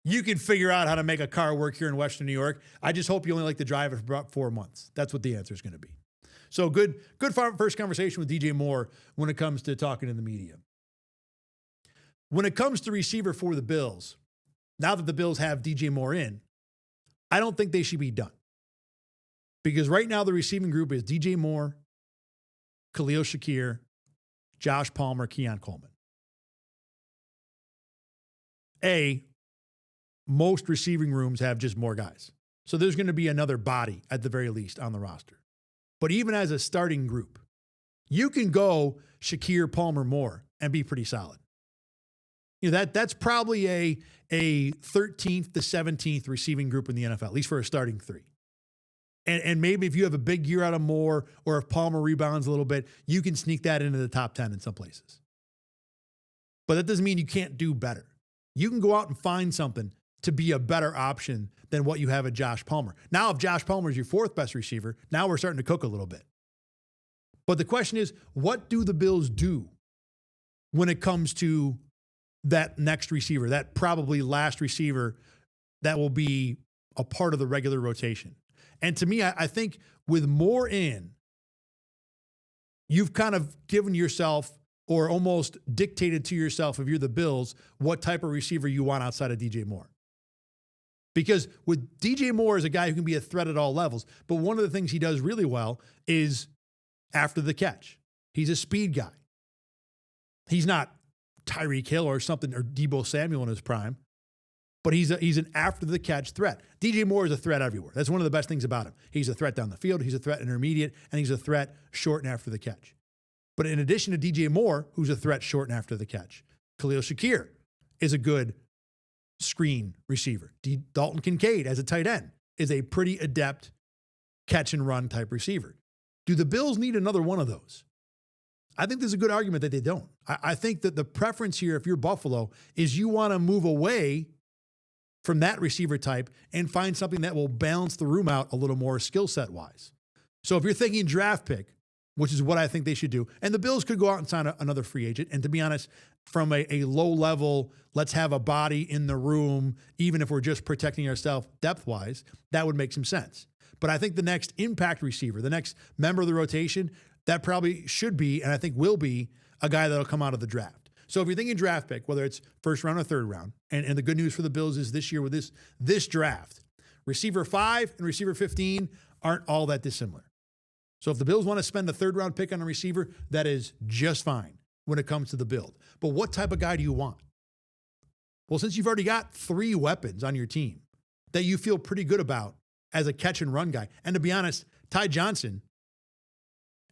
You can figure out how to make a car work here in Western New York. I just hope you only like to drive it for about 4 months. That's what the answer is going to be. So good first conversation with DJ Moore when it comes to talking to the media. When it comes to receiver for the Bills, now that the Bills have DJ Moore in, I don't think they should be done. Because right now the receiving group is DJ Moore, Khalil Shakir, Josh Palmer, Keon Coleman. Most receiving rooms have just more guys. So there's going to be another body at the very least on the roster. But even as a starting group, you can go Shakir, Palmer, Moore and be pretty solid. That's probably a 13th to 17th receiving group in the NFL, at least for a starting three. And maybe if you have a big year out of Moore, or if Palmer rebounds a little bit, you can sneak that into the top 10 in some places. But that doesn't mean you can't do better. You can go out and find something to be a better option than what you have at Josh Palmer. Now, if Josh Palmer is your fourth best receiver, now we're starting to cook a little bit. But the question is, what do the Bills do when it comes to that next receiver, that probably last receiver that will be a part of the regular rotation? And to me, I think with Moore in, you've kind of given yourself, or almost dictated to yourself, if you're the Bills, what type of receiver you want outside of DJ Moore. Because with DJ Moore is a guy who can be a threat at all levels, but one of the things he does really well is after the catch. He's a speed guy. He's not Tyreek Hill or something, or Deebo Samuel in his prime, but he's an after-the-catch threat. DJ Moore is a threat everywhere. That's one of the best things about him. He's a threat down the field, he's a threat intermediate, and he's a threat short and after the catch. But in addition to DJ Moore, who's a threat short and after the catch, Khalil Shakir is a good screen receiver. Dalton Kincaid as a tight end is a pretty adept catch-and-run type receiver. Do the Bills need another one of those? I think there's a good argument that they don't. I think that the preference here, if you're Buffalo, is you want to move away from that receiver type and find something that will balance the room out a little more skill set wise. So if you're thinking draft pick, which is what I think they should do, and the Bills could go out and sign another free agent. And to be honest, from a low level, let's have a body in the room, even if we're just protecting ourselves depth wise, that would make some sense. But I think the next impact receiver, the next member of the rotation, that probably should be, and I think will be, a guy that'll come out of the draft. So if you're thinking draft pick, whether it's first round or third round, and the good news for the Bills is this year with this draft, receiver 5 and receiver 15 aren't all that dissimilar. So if the Bills want to spend a third round pick on a receiver, that is just fine when it comes to the build. But what type of guy do you want? Well, since you've already got 3 weapons on your team that you feel pretty good about as a catch and run guy, and to be honest, Ty Johnson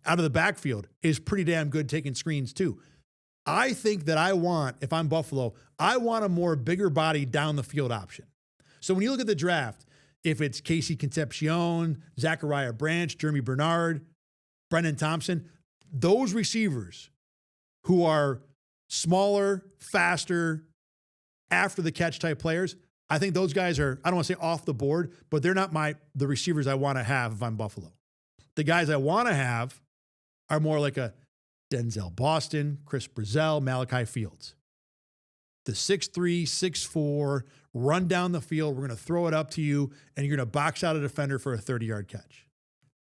out of the backfield is pretty damn good taking screens too. I think that if I'm Buffalo, I want a more bigger body down the field option. So when you look at the draft, if it's Casey Concepcion, Zachariah Branch, Jeremy Bernard, Brendan Thompson, those receivers who are smaller, faster, after the catch type players, I think those guys are, I don't want to say off the board, but they're not the receivers I want to have if I'm Buffalo. The guys I want to have are more like a Denzel Boston, Chris Brazell, Malachi Fields. The 6'3", 6'4", run down the field. We're going to throw it up to you, and you're going to box out a defender for a 30-yard catch.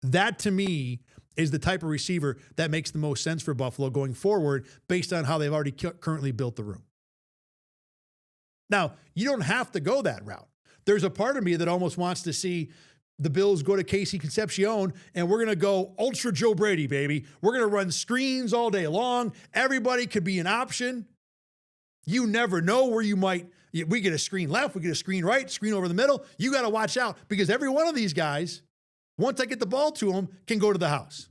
That, to me, is the type of receiver that makes the most sense for Buffalo going forward based on how they've already currently built the room. Now, you don't have to go that route. There's a part of me that almost wants to see the Bills go to Casey Concepcion, and we're going to go ultra Joe Brady, baby. We're going to run screens all day long. Everybody could be an option. You never know where you might, We get a screen left, we get a screen right, screen over the middle. You got to watch out because every one of these guys, once I get the ball to them, can go to the house.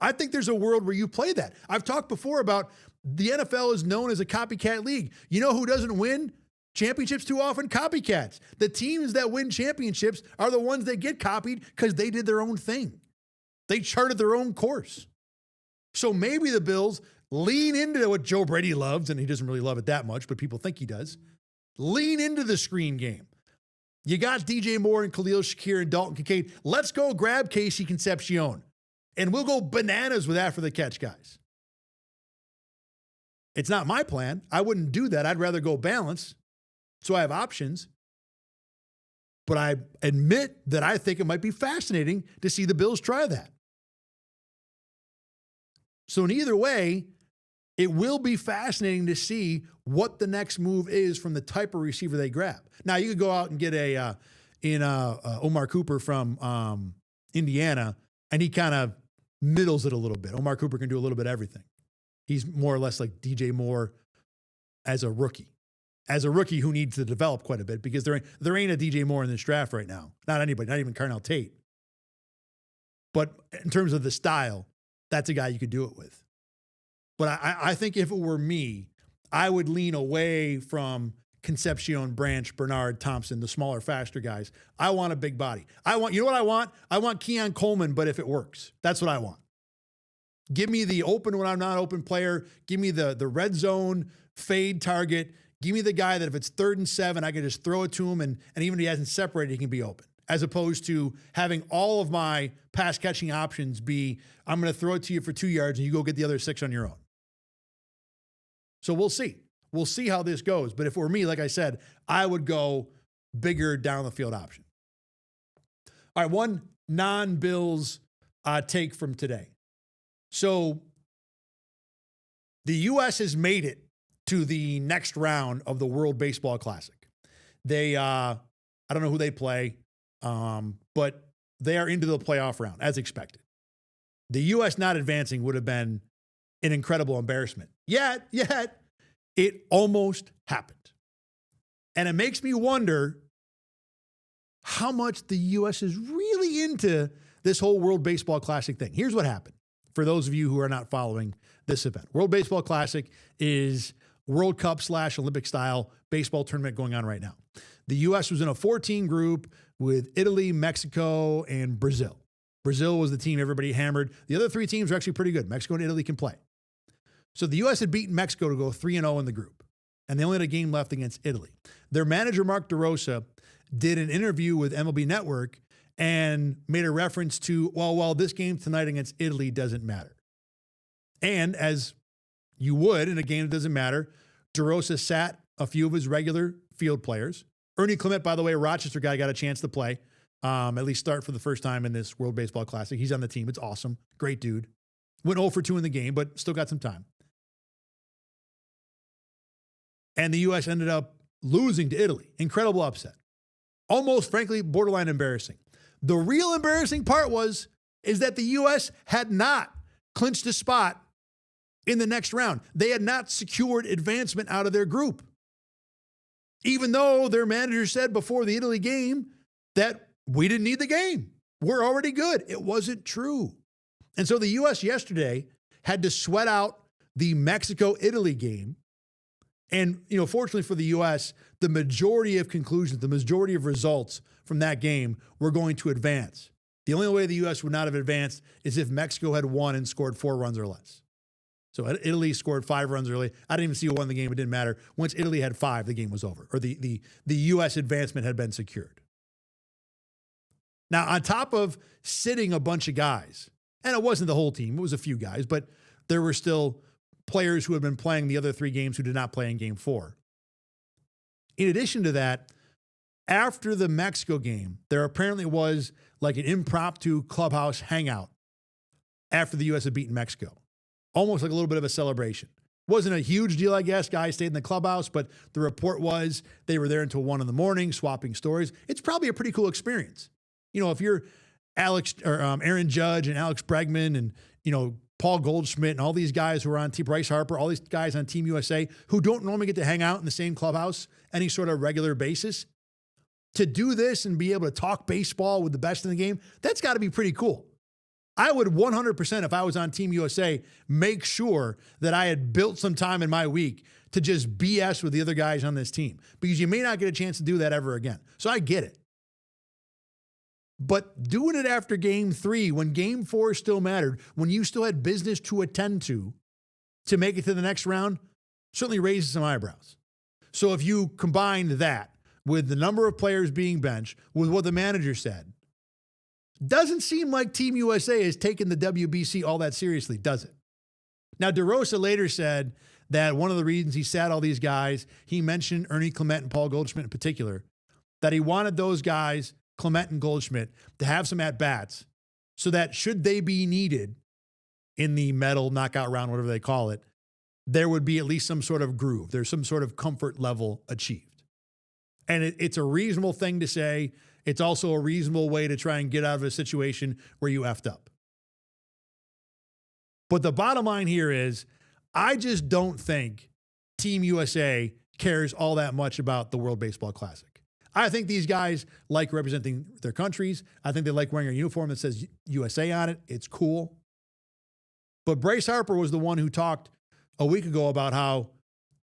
I think there's a world where you play that. I've talked before about the NFL is known as a copycat league. You know who doesn't win championships too often? Copycats. The teams that win championships are the ones that get copied because they did their own thing. They charted their own course. So maybe the Bills lean into what Joe Brady loves, and he doesn't really love it that much, but people think he does. Lean into the screen game. You got DJ Moore and Khalil Shakir and Dalton Kincaid. Let's go grab Casey Concepcion. And we'll go bananas with after the catch guys. It's not my plan. I wouldn't do that. I'd rather go balance so I have options. But I admit that I think it might be fascinating to see the Bills try that. So in either way, it will be fascinating to see what the next move is from the type of receiver they grab. Now, you could go out and get Omar Cooper from Indiana, and he kind of middles it a little bit. Omar Cooper can do a little bit of everything. He's more or less like DJ Moore as a rookie. As a rookie who needs to develop quite a bit because there ain't a DJ Moore in this draft right now. Not anybody, not even Carnell Tate. But in terms of the style, that's a guy you could do it with. But I think if it were me, I would lean away from Concepcion, Branch, Bernard, Thompson, the smaller, faster guys. I want a big body. You know what I want? I want Keon Coleman, but if it works. That's what I want. Give me the open when I'm not open player. Give me the red zone fade target. Give me the guy that if it's 3rd and 7, I can just throw it to him, and even if he hasn't separated, he can be open. As opposed to having all of my pass catching options be, I'm going to throw it to you for 2 yards and you go get the other 6 on your own. So we'll see. We'll see how this goes. But if it were me, like I said, I would go bigger down the field option. All right, one non-Bills take from today. So the U.S. has made it to the next round of the World Baseball Classic. They, I don't know who they play, but they are into the playoff round, as expected. The U.S. not advancing would have been an incredible embarrassment. Yet, it almost happened. And it makes me wonder how much the U.S. is really into this whole World Baseball Classic thing. Here's what happened for those of you who are not following this event. World Baseball Classic is World Cup / Olympic style baseball tournament going on right now. The U.S. was in a 14 group with Italy, Mexico, and Brazil. Brazil was the team everybody hammered. The other 3 teams are actually pretty good. Mexico and Italy can play. So the U.S. had beaten Mexico to go 3-0 in the group, and they only had a game left against Italy. Their manager, Mark DeRosa, did an interview with MLB Network and made a reference to, well, this game tonight against Italy doesn't matter. And as you would in a game that doesn't matter, DeRosa sat a few of his regular field players. Ernie Clement, by the way, a Rochester guy, got a chance to play, at least start for the first time in this World Baseball Classic. He's on the team. It's awesome. Great dude. Went 0 for 2 in the game, but still got some time. And the U.S. ended up losing to Italy. Incredible upset. Almost, frankly, borderline embarrassing. The real embarrassing part is that the U.S. had not clinched a spot in the next round. They had not secured advancement out of their group. Even though their manager said before the Italy game that we didn't need the game. We're already good. It wasn't true. And so the U.S. yesterday had to sweat out the Mexico-Italy game. And, fortunately for the U.S., the majority of conclusions, the majority of results from that game were going to advance. The only way the U.S. would not have advanced is if Mexico had won and scored 4 runs or less. So Italy scored 5 runs early. I didn't even see who won the game. It didn't matter. Once Italy had 5, the game was over, or the U.S. advancement had been secured. Now, on top of sitting a bunch of guys, and it wasn't the whole team, it was a few guys, but there were still players who had been playing the other 3 games who did not play in game 4. In addition to that, after the Mexico game, there apparently was like an impromptu clubhouse hangout after the U.S. had beaten Mexico. Almost like a little bit of a celebration. Wasn't a huge deal, I guess. Guys stayed in the clubhouse, but the report was they were there until 1 a.m, swapping stories. It's probably a pretty cool experience. If you're Aaron Judge and Alex Bregman and, Paul Goldschmidt and all these guys who are on Team Bryce Harper, all these guys on Team USA who don't normally get to hang out in the same clubhouse any sort of regular basis, to do this and be able to talk baseball with the best in the game, that's got to be pretty cool. I would 100%, if I was on Team USA, make sure that I had built some time in my week to just BS with the other guys on this team, because you may not get a chance to do that ever again. So I get it. But doing it after Game 3, when Game 4 still mattered, when you still had business to attend to make it to the next round, certainly raises some eyebrows. So if you combine that with the number of players being benched, with what the manager said, doesn't seem like Team USA is taking the WBC all that seriously, does it? Now, DeRosa later said that one of the reasons he sat all these guys, he mentioned Ernie Clement and Paul Goldschmidt in particular, that he wanted those guys, Clement and Goldschmidt, to have some at-bats so that should they be needed in the medal knockout round, whatever they call it, there would be at least some sort of groove. There's some sort of comfort level achieved. And it's a reasonable thing to say. It's also a reasonable way to try and get out of a situation where you effed up. But the bottom line here is, I just don't think Team USA cares all that much about the World Baseball Classic. I think these guys like representing their countries. I think they like wearing a uniform that says USA on it. It's cool. But Bryce Harper was the one who talked a week ago about how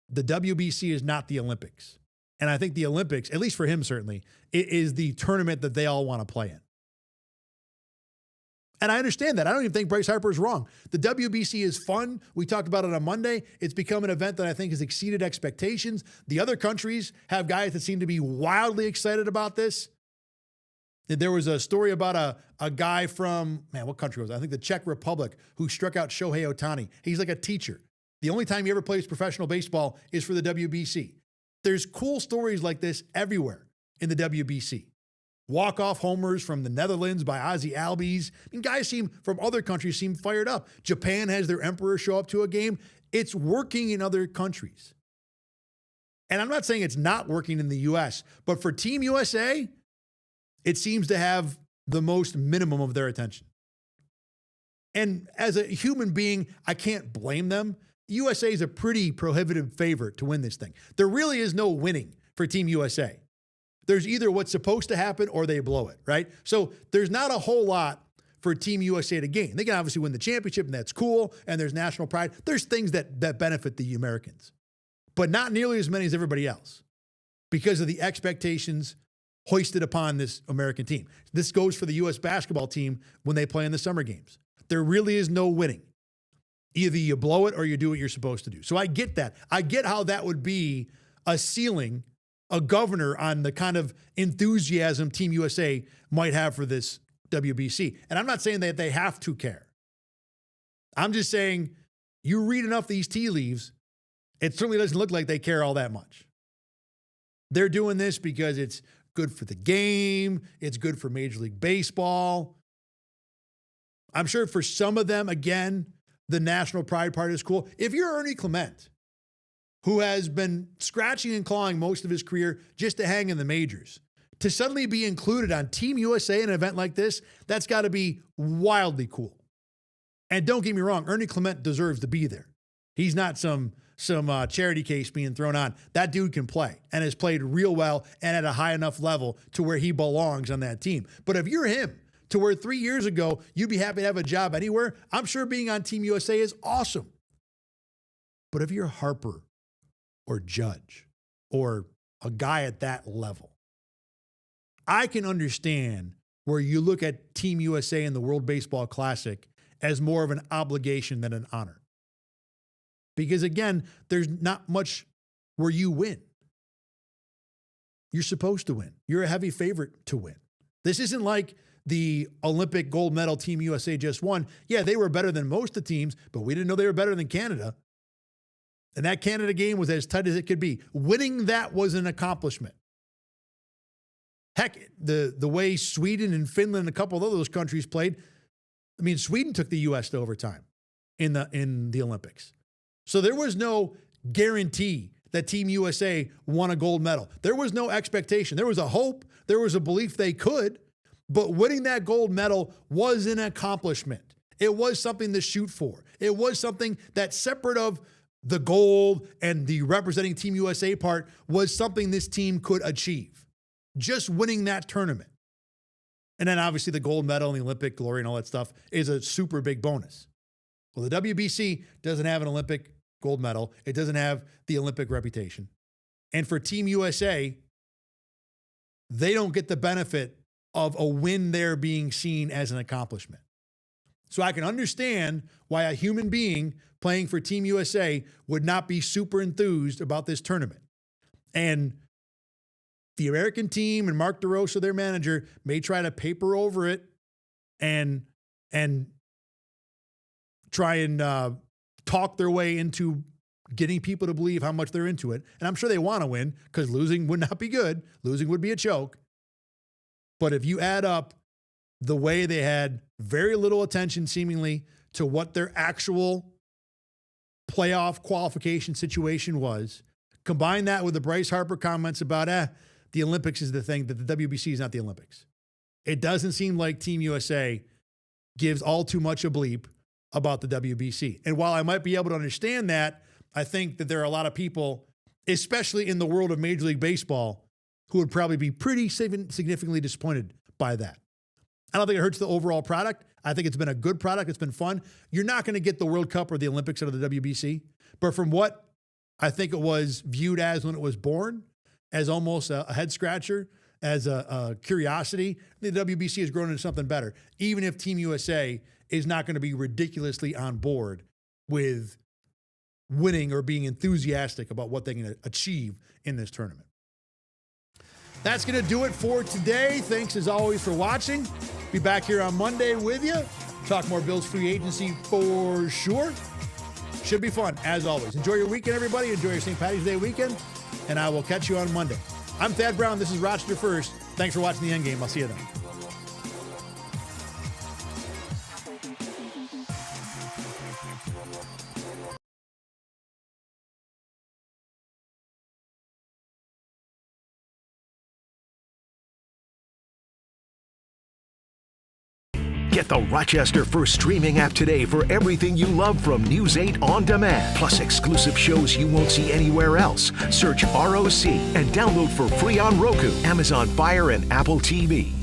the WBC is not the Olympics. And I think the Olympics, at least for him certainly, it is the tournament that they all want to play in. And I understand that. I don't even think Bryce Harper is wrong. The WBC is fun. We talked about it on Monday. It's become an event that I think has exceeded expectations. The other countries have guys that seem to be wildly excited about this. There was a story about a guy from, what country was it? I think the Czech Republic, who struck out Shohei Ohtani. He's like a teacher. The only time he ever plays professional baseball is for the WBC. There's cool stories like this everywhere in the WBC. Walk-off homers from the Netherlands by Ozzie Albies. I mean, guys from other countries seem fired up. Japan has their emperor show up to a game. It's working in other countries. And I'm not saying it's not working in the U.S., but for Team USA, it seems to have the most minimum of their attention. And as a human being, I can't blame them. USA is a pretty prohibitive favorite to win this thing. There really is no winning for Team USA. There's either what's supposed to happen or they blow it, right? So there's not a whole lot for Team USA to gain. They can obviously win the championship, and that's cool, and there's national pride. There's things that benefit the Americans, but not nearly as many as everybody else because of the expectations hoisted upon this American team. This goes for the U.S. basketball team when they play in the summer games. There really is no winning. Either you blow it or you do what you're supposed to do. So I get that. I get how that would be a ceiling, a governor on the kind of enthusiasm Team USA might have for this WBC. And I'm not saying that they have to care. I'm just saying you read enough of these tea leaves, it certainly doesn't look like they care all that much. They're doing this because it's good for the game. It's good for Major League Baseball. I'm sure for some of them, again, the national pride part is cool. If you're Ernie Clement, who has been scratching and clawing most of his career just to hang in the majors, to suddenly be included on Team USA in an event like this, that's got to be wildly cool. And don't get me wrong, Ernie Clement deserves to be there. He's not some charity case being thrown on. That dude can play and has played real well and at a high enough level to where he belongs on that team. But if you're him, to where 3 years ago you'd be happy to have a job anywhere, I'm sure being on Team USA is awesome. But if you're Harper or Judge or a guy at that level, I can understand where you look at Team USA in the World Baseball Classic as more of an obligation than an honor. Because again, there's not much where you win. You're supposed to win. You're a heavy favorite to win. This isn't like the Olympic gold medal Team USA just won. Yeah, they were better than most of the teams, but we didn't know they were better than Canada. And that Canada game was as tight as it could be. Winning that was an accomplishment. Heck, the way Sweden and Finland and a couple of those countries played, I mean, Sweden took the U.S. to overtime in the Olympics. So there was no guarantee that Team USA won a gold medal. There was no expectation. There was a hope. There was a belief they could. But winning that gold medal was an accomplishment. It was something to shoot for. It was something that, separate of the gold and the representing Team USA part, was something this team could achieve. Just winning that tournament. And then obviously the gold medal and the Olympic glory and all that stuff is a super big bonus. Well, the WBC doesn't have an Olympic gold medal. It doesn't have the Olympic reputation. And for Team USA, they don't get the benefit of a win there being seen as an accomplishment. So I can understand why a human being playing for Team USA would not be super enthused about this tournament. And the American team and Mark DeRosa, their manager, may try to paper over it and try and talk their way into getting people to believe how much they're into it. And I'm sure they want to win, because losing would not be good. Losing would be a choke. But if you add up the way they had very little attention seemingly to what their actual playoff qualification situation was, combine that with the Bryce Harper comments about, the Olympics is the thing, that the WBC is not the Olympics. It doesn't seem like Team USA gives all too much a bleep about the WBC. And while I might be able to understand that, I think that there are a lot of people, especially in the world of Major League Baseball, who would probably be pretty significantly disappointed by that. I don't think it hurts the overall product. I think it's been a good product. It's been fun. You're not going to get the World Cup or the Olympics out of the WBC. But from what I think it was viewed as when it was born, as almost a head scratcher, as a curiosity, the WBC has grown into something better, even if Team USA is not going to be ridiculously on board with winning or being enthusiastic about what they can achieve in this tournament. That's going to do it for today. Thanks as always for watching. Be back here on Monday with you. Talk more Bills free agency for sure. Should be fun, as always. Enjoy your weekend, everybody. Enjoy your St. Paddy's Day weekend, and I will catch you on Monday. I'm Thad Brown. This is Rochester First. Thanks for watching the Endgame. I'll see you then. Get the Rochester First streaming app today for everything you love from News 8 On Demand, plus exclusive shows you won't see anywhere else. Search ROC and download for free on Roku, Amazon Fire, and Apple TV.